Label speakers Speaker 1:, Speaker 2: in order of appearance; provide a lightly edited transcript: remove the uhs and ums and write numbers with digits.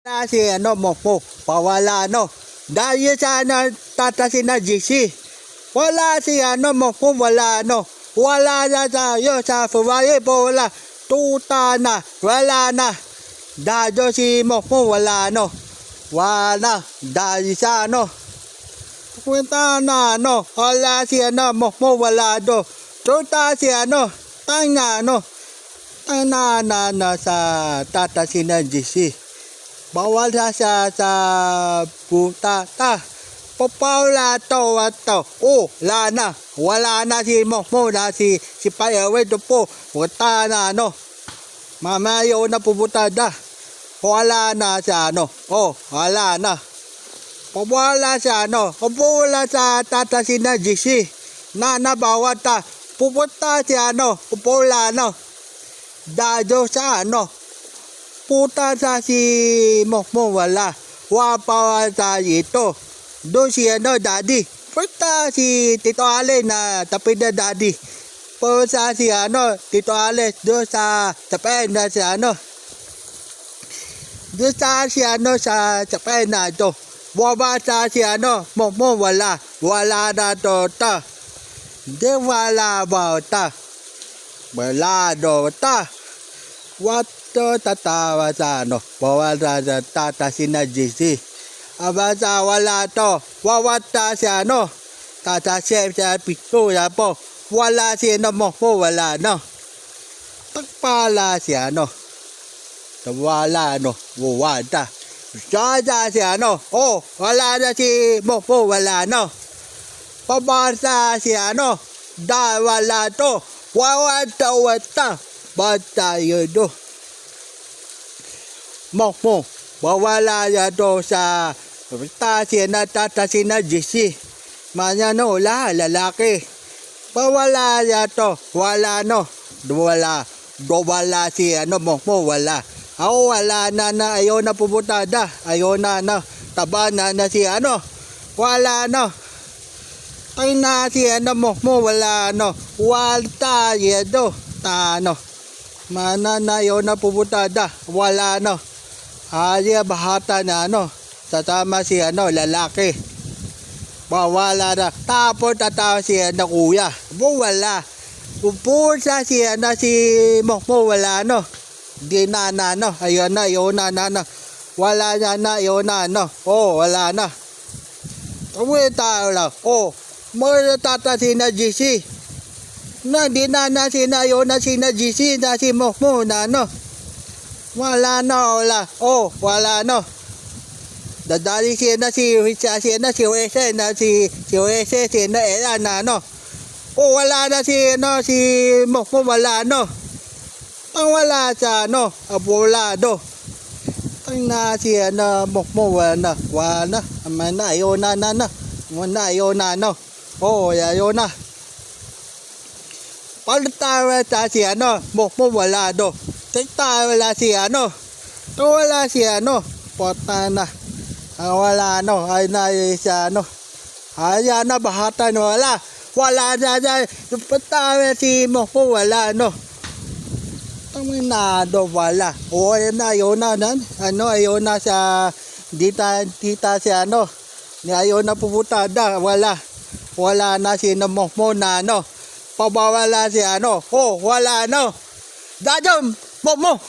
Speaker 1: Na si Mokmo, pawala dahil sa tatasin na GC. Wala si Mokmo, wala na tayo sa Fuwaye po, wala. Tuta na, wala na. Dahil si Mokmo, wala dahil sa Pupunta na wala si Mokmo, wala Tuta si tanga na sa tatasin na GC. Bawal sa punta Papawala to. Wala na si Mokmo na si Payawe to po. Wata na Mamayo na pupunta da. Wala na sa wala na. Pawala sa Pawala sa tatasin na GC. Bawat pupunta si Pupula Dado sa puta sa si Mokmo, wala. Wapa sa ito. Doon si daddy. Puta si Tito Ale na tapid na daddy. Puta si Tito Ale doon sa tapen na si doon sa si sa tapen na ito. Wapa sa si Mokmo, wala. Wala na to ta. Di wala ba ta. Wala do ta. What tatawa sa bawal sa tatasin na GC. Aba sa wala to, wawata si tatasip sa pito na po. Wala si Mokmo, wala Tagpala si wala wawata. Sada si wala na si Mokmo, wala Pabasa si da wala to, wawata. Bata yun Mokmo, bawala do sa tatasin na GC. Manya lalaki. Bawala to, wala wala si Mokmo, wala. Wala na ayaw na pupunta ayaw na taba na si wala ay na si Mokmo, wala walta yedo mana na ayaw na pupunta wala Haya bahata na sa tama si lalaki. Bawala na. Tapos tatawa si kuya. Wala. Pupunta si si Mokmo, wala Di na ayun na wala na ayaw na wala na. Kumuha tayo lang. Mga tatasin na GC. Di na sinayaw na sina GC na si Mokmo na wala wala dadali siya na si Wese na si Wese siya na era na wala na si Mokmo, wala ang wala sa abulado ang na si Mokmo, wala aman na ayaw na ayaw na ayaw na palitawa sa si Mokmo, wala Tita wala si wala si pota na wala ay na si ay na bahata wala na patawa si Mokmo, wala taminado wala ayaw na ayaw na sa tita si ni ayaw na pupunta wala na si Mokmo na pabawala si wala Dadam Mokmo.